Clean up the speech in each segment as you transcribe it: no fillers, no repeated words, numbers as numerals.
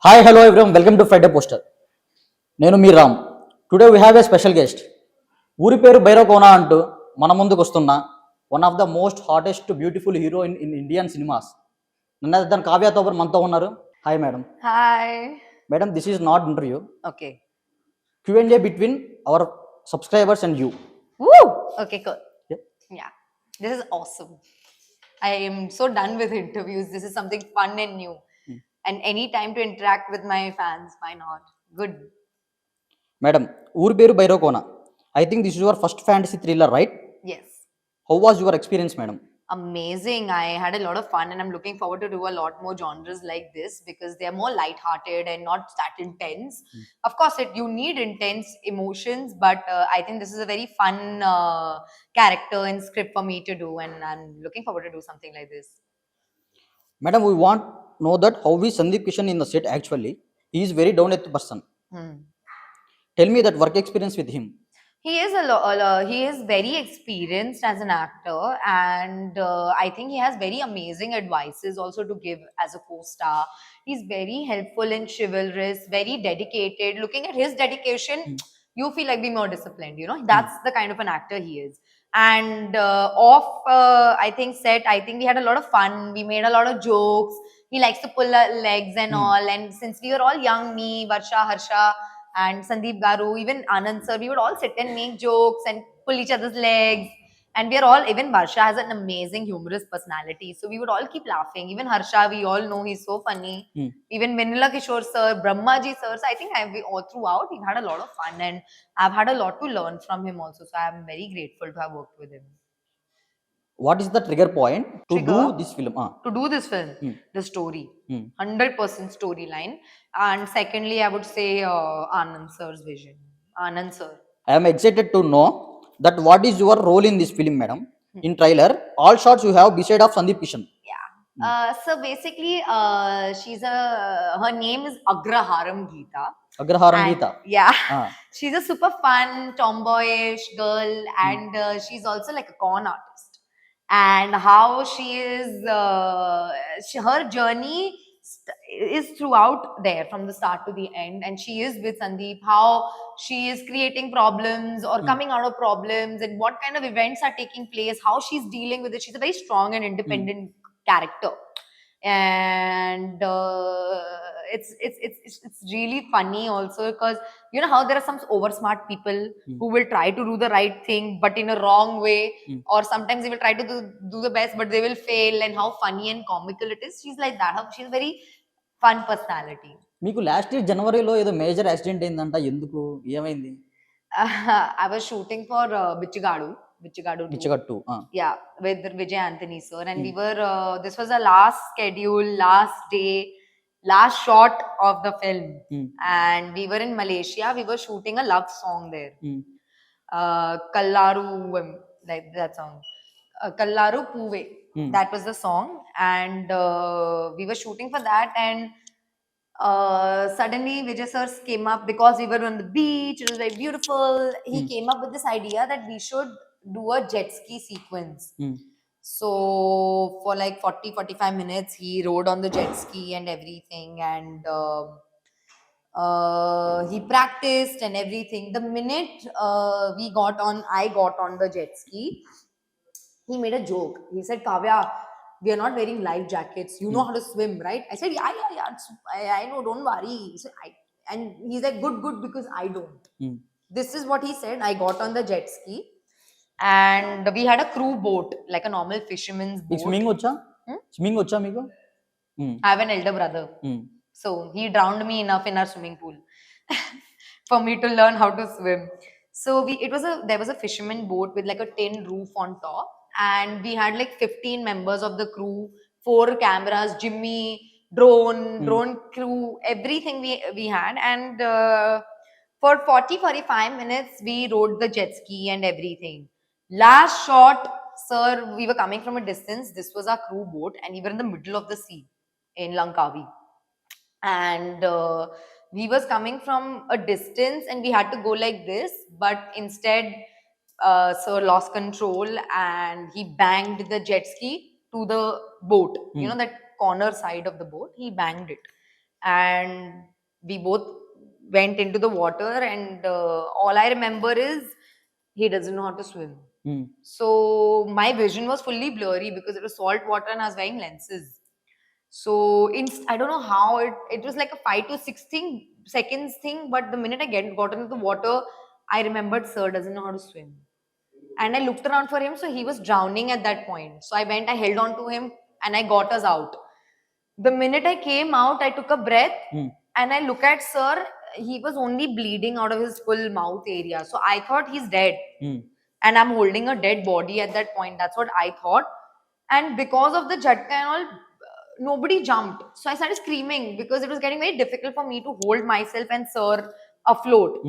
Hi, hello everyone. Welcome to Friday Poster. నేను మీ Ram. Today we have a special guest. ఊరి పేరు భైరవకోన అంటూ మన ముందుకు వస్తున్న one of the most hottest beautiful hero in Indian cinemas. నన్ను కావ్య థాపర్ మనతో ఉన్నారు. Hi madam. Hi. Madam, this is not interview. Okay. Q&A between our subscribers and you. Woo! Okay, cool. Yeah. Yeah. This is awesome. I am so done with interviews. This is something fun and new. And any time to interact with my fans, why not? Good. Madam, ఊరి పేరు Bhairavakona. I think this is your first fantasy thriller, right? Yes. How was your experience, madam? Amazing. I had a lot of fun and I'm looking forward to do a lot more genres like this because they are more light-hearted and not that intense. Of course, you need intense emotions, but I think this is a very fun character and script for me to do, and I'm looking forward to do something like this. Madam, we want know that how is Sandeep Kishan in the set actually. He is very down earth person. Tell me that work experience with him. He is he is very experienced as an actor, and I think he has very amazing advices also to give as a co-star. He's very helpful and chivalrous, very dedicated. Looking at his dedication, you feel like being more disciplined. You know, that's the kind of an actor he is. And off, I think set, I think we had a lot of fun. We made a lot of jokes. He likes to pull our legs and all. And since we were all young, me, Varsha, Harsha, and Sandeep Garu, even Anand sir, we would all sit and make jokes and pull each other's legs. And we are all, even Varsha has an amazing humorous personality. So we would all keep laughing. Even Harsha, we all know he's so funny. Even Vinila Kishore sir, Brahmaji sir. So I think all throughout, we've had a lot of fun and I've had a lot to learn from him also. So I'm very grateful to have worked with him. What is the trigger point to Trigger? do this film? To do this film, the story, 100% storyline, and secondly I would say Anand sir's vision. Anand sir, I am excited to know that what is your role in this film, madam. In trailer, all shots you have beside of Sandeep Kishan. yeah. So basically her name is Agraharam Geeta. Agraharam And- Geeta. Yeah. Ah. She's a super fun tomboyish girl, and she's also like a con artist. And how she is, her journey is throughout there from the start to the end. And she is with Sandeep, how she is creating problems or coming out of problems, and what kind of events are taking place, how she's dealing with it. She's a very strong and independent character. And it's really funny also because you know how there are some over smart people who will try to do the right thing but in a wrong way, or sometimes they will try to do the best but they will fail, and how funny and comical it is. She's like that. She's a very fun personality. మీకు last year జనవరిలో ఏదో major accident అయిందంట, ఎందుకు, ఏమైంది? I was shooting for Bichigadu 2. Yeah, with Vijay Antony sir, and we were this was our last schedule, last day, last shot of the film. And we were in Malaysia. We were shooting a love song there. Kallaru, like that song. Kallaru Puve. That was the song. And we were shooting for that, and suddenly Vijay sir came up because we were on the beach. It was very beautiful. He came up with this idea that we should do a jet ski sequence. So for like 40-45 minutes he rode on the jet ski and everything, and he practiced and everything. The minute I got on the jet ski, he made a joke. He said, Kavya, we are not wearing life jackets. You know how to swim, right? I said, yeah. I know, don't worry. And he's like, good, because I don't. This is what he said. I got on the jet ski and we had a crew boat, like a normal fisherman's boat. Swimming వచ్చా? Swimming వచ్చా మీకు? I have an elder brother. So he drowned me enough in our swimming pool for me to learn how to swim. So there was a fisherman boat with like a tin roof on top, and we had like 15 members of the crew, 4 cameras, Jimmy, drone crew, everything we had. And for 40-45 minutes we rode the jet ski and everything. Last shot, sir, we were coming from a distance. This was our crew boat, and we were in the middle of the sea in Langkawi. And we was coming from a distance and we had to go like this, but instead sir lost control and he banged the jet ski to the boat. You know that corner side of the boat, he banged it. and we both went into the water, and all I remember is he doesn't know how to swim. Hmm. So my vision was fully blurry because it was salt water and I was wearing lenses. So I don't know how it was like a 5 to 6 seconds thing, but the minute I got into the water, I remembered sir doesn't know how to swim. And I looked around for him, so he was drowning at that point. So I went, I held on to him, and I got us out. The minute I came out, I took a breath, and I look at sir. He was only bleeding out of his full mouth area. So I thought he's dead. And I'm holding a dead body at that point. That's what I thought. And because of the jhatka and all, nobody jumped. So I started screaming because it was getting very difficult for me to hold myself and sir afloat.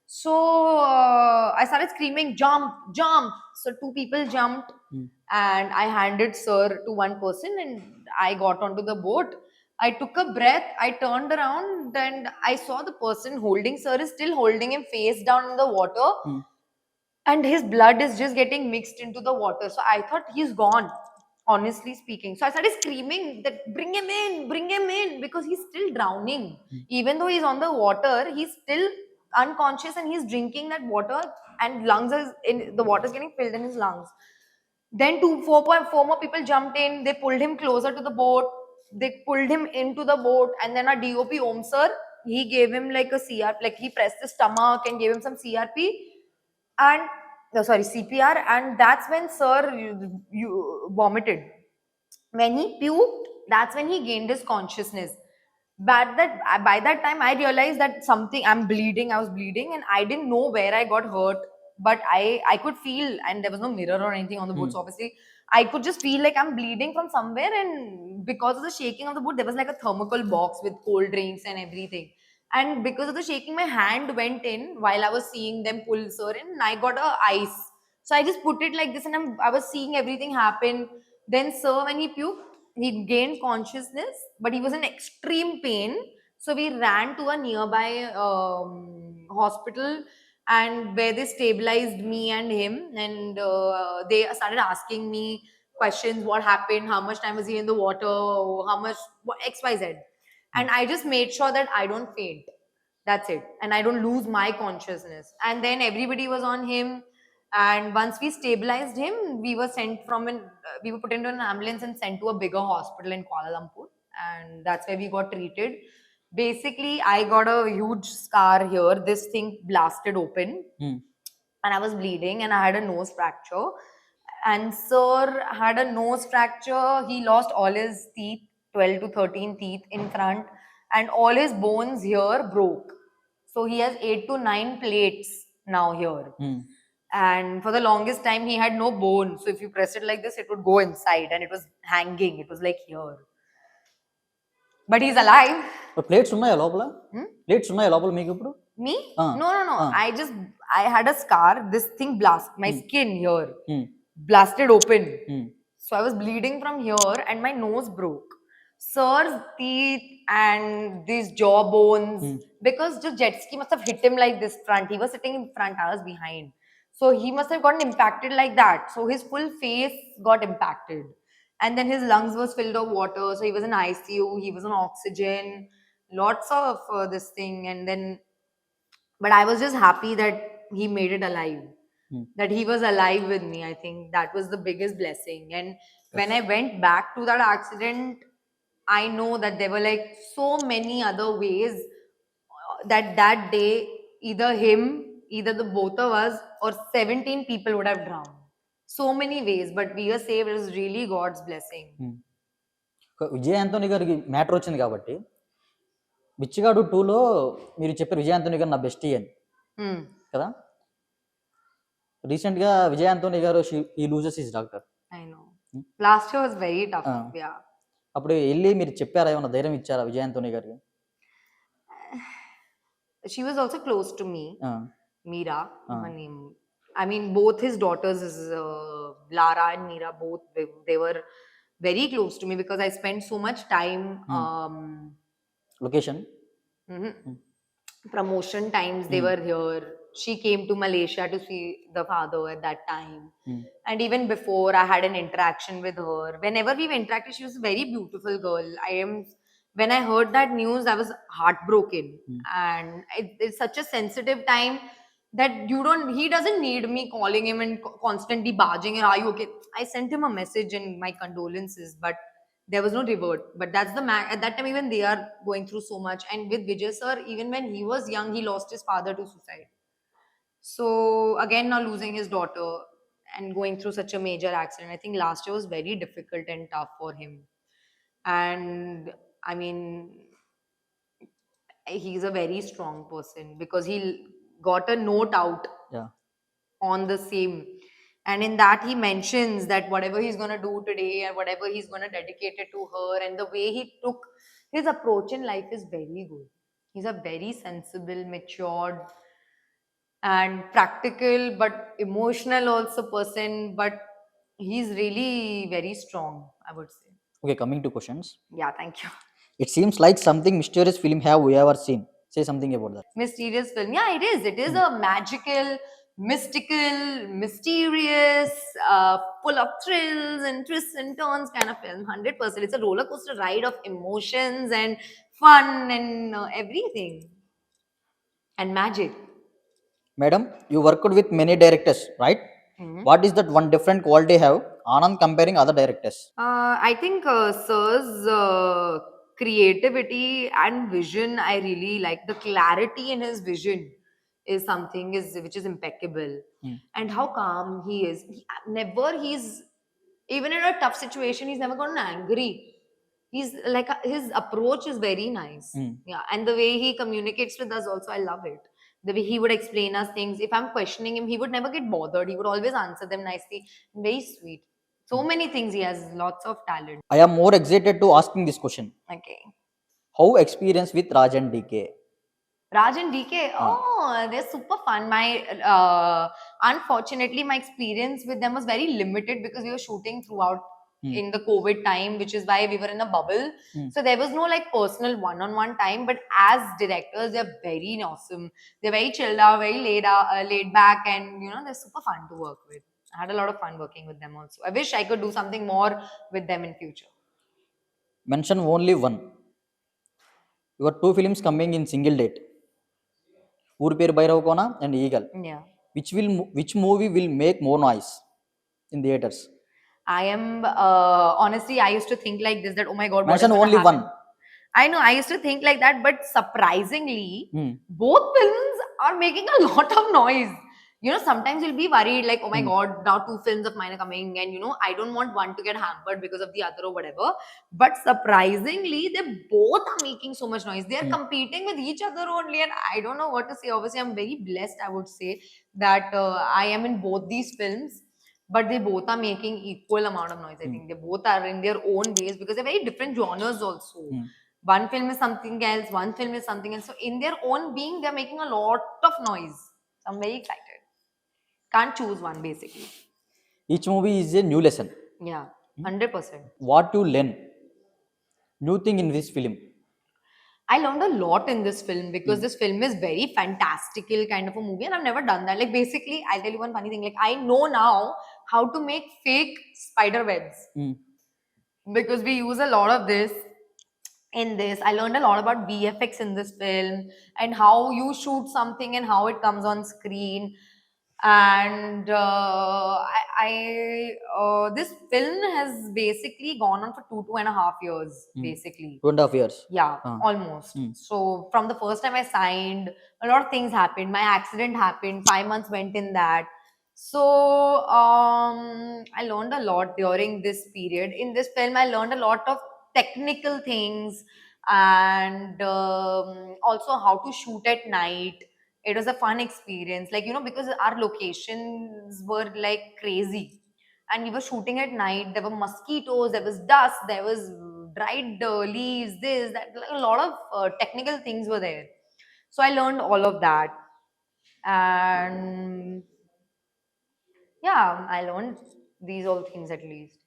So I started screaming, jump, jump. So two people jumped, and I handed sir to one person, and I got onto the boat. I took a breath, I turned around, and I saw the person holding sir is still holding him face down in the water, and his blood is just getting mixed into the water. So I thought he's gone, honestly speaking. So I started screaming that bring him in, because he's still drowning. Even though he's on the water, he's still unconscious and he's drinking that water, and lungs is in the water is getting filled in his lungs. Then four more people jumped in. They pulled him closer to the boat. They pulled him into the boat, and then our DOP Om sir, he gave him like a CR, like he pressed his stomach and gave him some CRP, and sorry, CPR, and that's when sir you vomited. When he puked, that's when he gained his consciousness. But that by that time I realized that something, I'm bleeding, I was bleeding, and I didn't know where I got hurt, but I could feel, and there was no mirror or anything on the boat, so obviously I could just feel like I'm bleeding from somewhere, and because of the shaking of the boat, there was like a thermocol box with cold drinks and everything. And because of the shaking, my hand went in while I was seeing them pull sir in, and I got a ice. So I just put it like this, and I was seeing everything happen. Then sir, when he puked, he gained consciousness, but he was in extreme pain. So we ran to a nearby hospital, and where they stabilized me and him, and they started asking me questions: what happened, how much time was he in the water, how much, what, XYZ. And I just made sure that I don't faint. That's it. And I don't lose my consciousness. And then everybody was on him. And once we stabilized him, we were we were put into an ambulance and sent to a bigger hospital in Kuala Lumpur. And that's where we got treated. Basically, I got a huge scar here. This thing blasted open, and I was bleeding, and I had a nose fracture. And sir had a nose fracture. He lost all his teeth, 12 to 13 teeth in front, and all his bones here broke. So he has 8 to 9 plates now here. And for the longest time, he had no bone. So if you press it like this, it would go inside, and it was hanging. It was like here. But he's alive. Plates ఉన్నాయా లోపల? Plates ఉన్నాయా లోపల మీకు ఇప్పుడు? Me? No. I had a scar. This thing my skin here blasted open. So I was bleeding from here, and my nose broke. Sir's teeth and these jaw bones, because the jet ski must have hit him like this front. He was sitting in front, I was behind. So he must have gotten impacted like that. So his full face got impacted. And then his lungs was filled of water. So he was in ICU, he was on oxygen, lots of this thing. And then, but I was just happy that he made it alive, that he was alive with me. I think that was the biggest blessing. And when I went back to that accident, I know that there were like so many other ways that day, either the both of us, or 17 people would have drowned. So many ways, but we were saved. It was really God's blessing. Vijay Anthony గారికి matter వచ్చింది కాబట్టి, బిచ్చిగాడు 2లో మీరు చెప్పారు Vijay Anthony గారు నా bestie అని కదా. రీసెంట్ గా విజయ్ యాంటోనీ గారు ఈ loses his doctor. I know. Last year was very tough. Yeah. అప్పుడు వెళ్ళి మీరు చెప్పారా, ఏమన్నా ధైర్యం ఇచ్చారా విజయ్ యాంటోనీ గారికి? She was also close to me. Meera, her name. I mean, both his daughters, Lara and Meera, both they were very close to me because I spent so much time. Location. Promotion times they were here. She came to Malaysia to see the father at that time. And even before, I had an interaction with her. Whenever we've interacted, she was a very beautiful girl. I am when I heard that news, I was heartbroken. And it's such a sensitive time that he doesn't need me calling him and constantly barging, and are you okay? I sent him a message and my condolences, but there was no revert. But that's at that time, even they are going through so much. And with Vijay sir, even when he was young, he lost his father to suicide. So again, now losing his daughter and going through such a major accident, I think last year was very difficult and tough for him. And I mean, he's a very strong person because he got a note out Yeah. on the same. And in that, he mentions that whatever he's going to do today and whatever he's going to dedicate it to her, and the way he took his approach in life is very good. He's a very sensible, matured, and practical but emotional also person, but he's really very strong, I would say. Okay, coming to questions. Yeah, thank you. It seems like something mysterious film have we ever seen. Say something about that. Mysterious film, yeah, it is a magical, mystical, mysterious, full of thrills and twists and turns kind of film. 100%, it's a roller coaster ride of emotions and fun and everything, and magic. Madam, you worked with many directors, right? What is that one different quality have Anand comparing other directors? I think Sir's creativity and vision, I really like. The clarity in his vision is something is which is impeccable, and how calm he is. He's even in a tough situation, he's never gotten angry. He's like his approach is very nice. Yeah, and the way he communicates with us also, I love it. The way he would explain us things. If I'm questioning him, he would never get bothered. He would always answer them nicely. Very sweet. So many things. He has lots of talent. I am more excited to asking this question. Okay. How experience with Raj and DK? Raj and DK, oh, they're super fun. Unfortunately, my experience with them was very limited because we were shooting throughout in the COVID time, which is why we were in a bubble. So there was no like personal one-on-one time. But as directors, they're very awesome. They're very chilled out, very laid back, and they're super fun to work with. I had a lot of fun working with them also. I wish I could do something more with them in future. Mention only one. Your two films coming in single date. Uru Peru Bhairavakona and Eagle. Yeah. Which movie will make more noise in theaters? I am honestly, I used to think like this, that oh my god, what is Mention gonna only happen? one. I know, I used to think like that, but surprisingly, both films are making a lot of noise. Sometimes you'll be worried, like, oh my god, now two films of mine are coming, and I don't want one to get hampered because of the other or whatever. But surprisingly, they both are making so much noise. They are competing with each other only, and I don't know what to say. Obviously, I'm very blessed, I would say, that I am in both these films, but they both are making equal amount of noise. I think they both are in their own ways because they're very different genres also. One film is something else, one film is something else. So in their own being, they're making a lot of noise. So I'm very excited. Can't choose one basically. Each movie is a new lesson. Yeah, 100%. What you learn? New thing in this film. I learned a lot in this film because this film is very fantastical kind of a movie, and I've never done that. Like basically, I'll tell you one funny thing. Like I know now how to make fake spider webs because we use a lot of this in this. I learned a lot about VFX in this film and how you shoot something and how it comes on screen. And this film has basically gone on for 2.5 years, basically. 2.5 years. Yeah, almost. So from the first time I signed, a lot of things happened. My accident happened. 5 months went in that. So I learned a lot during this period. In this film, I learned a lot of technical things and also how to shoot at night. It was a fun experience, like because our locations were like crazy, and we were shooting at night. There were mosquitoes, there was dust, there was dried leaves, this, that, like a lot of technical things were there. So I learned all of that, and yeah, I learned these all things at least.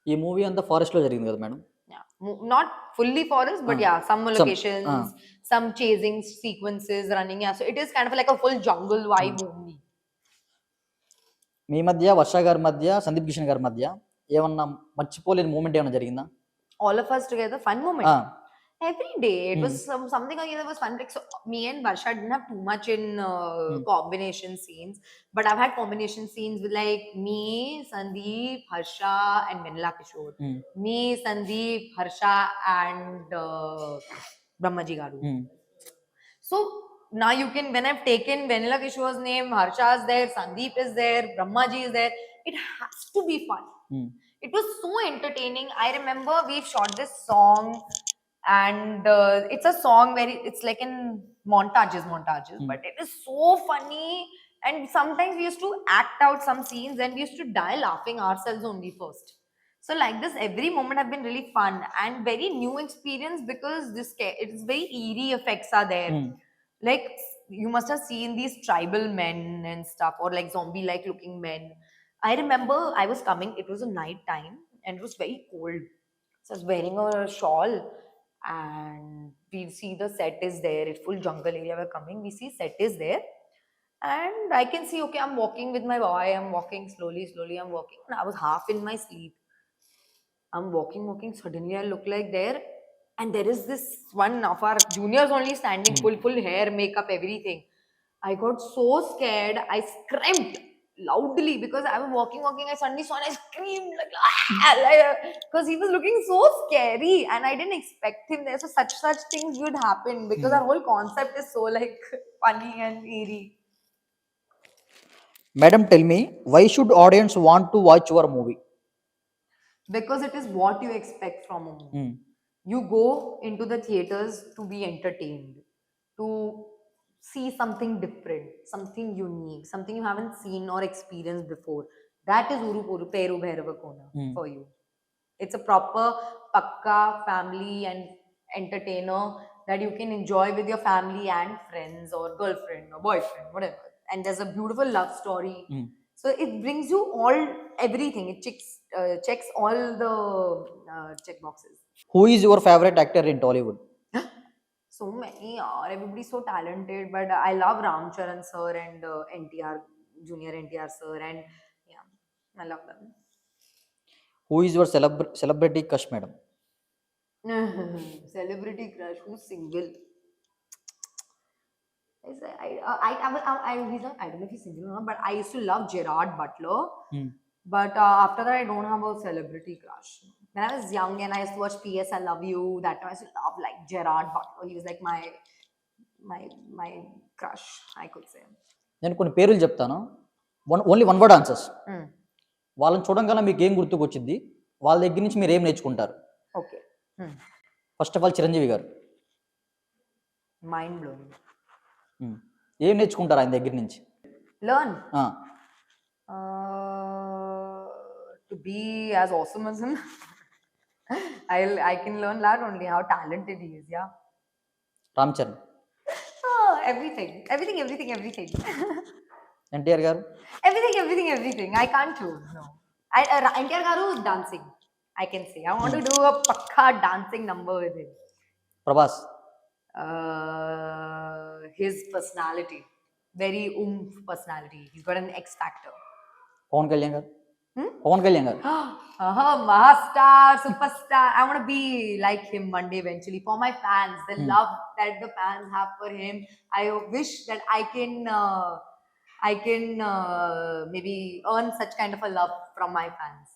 ఈ movie అంతా forest లో జరిగింది కదా madam? Yeah, not fully forest, but yeah, some locations, some chasing sequences running. Yeah, so it is kind of like a full jungle vibe only. మీ మధ్య వర్ష గారి మధ్య సందీప్ కిషన్ గారి మధ్య ఏమన్నా మర్చిపోలేని మూమెంట్ ఏమైనా జరిగిందా? All of us together, fun moment. every day. It was something like that was fun. Like, so me and Varsha didn't have too much in combination scenes, but I've had combination scenes with like me, Sandeep, Harsha, and Venla Kishore. Me, Sandeep, Harsha, and Brahmaji Garu. So now you can, when I've taken Venla Kishore's name, Harsha is there, Sandeep is there, Brahmaji is there, it has to be fun. It was so entertaining. I remember we shot this song, and it's a song where it's like in montages, but it is so funny. And sometimes we used to act out some scenes and we used to die laughing ourselves only first. So like this, every moment have been really fun and very new experience, because it's very eerie effects are there. Like, you must have seen these tribal men and stuff, or like zombie like looking men. I remember I was coming, it was a night time and it was very cold. So I was wearing a shawl, and we see the set is there. It's full jungle area. We're coming. We see set is there, and I can see. Okay, I'm walking with my boy. I'm walking slowly, slowly. I'm walking. And I was half in my sleep. I'm walking. Suddenly, I look like there, and there is this one of our juniors only standing, full hair, makeup, everything. I got so scared. I screamed loudly because I was walking. I suddenly saw and I screamed because he was looking so scary, and I didn't expect him there. So such things would happen because our whole concept is so like funny and eerie. Madam, tell me, why should audience want to watch your movie? Because it is what you expect from a movie. You go into the theaters to be entertained, to see something different, something unique, something you haven't seen or experienced before. That is Uru Puru Peru Bhairava Kona for you. It's a proper pakka family and entertainer that you can enjoy with your family and friends or girlfriend or boyfriend, whatever. And there's a beautiful love story. So it brings you everything. It checks all the check boxes. Who is your favorite actor in Tollywood? So many are. Everybody's so talented, but I love Ram Charan sir and NTR, Junior NTR sir, and yeah, I love them. Who is your celebrity crush, madam? Celebrity crush, who's single? He's not, I don't know if he's single or not, but I used to love Gerard Butler. But after that, I don't have a celebrity crush. When I was young and I used to watch PS I Love You, that time I used to love like Gerard Butler. He was like my crush, I could say. నేను కొన్ని పేర్లు చెప్తాను, only one word answers. వాళ్ళని చూడంగానే మీకు ఏం గుర్తుకొచ్చింది, వాళ్ళ దగ్గర నుంచి మీరు ఏం నేర్చుకుంటారు? Okay. First of all Chiranjeevi garu. Mind blowing. ఏం నేర్చుకుంటారు ఆయన దగ్గర నుంచి? Learn to be as awesome as him. I can learn that only, how talented he is. Yeah. Ram Charan. Everything. NTR garu. Everything. I can't choose. No. NTR garu dancing. I can say I want to do a pakka dancing number with him. Prabhas. His personality, very personality. He's got an X factor. Pawan Kalyan garu. Pawan Kalyan garu. Mahastar, superstar. I want to be like him one day eventually. For my fans, the love that the fans have for him, I wish that I can maybe earn such kind of a love from my fans.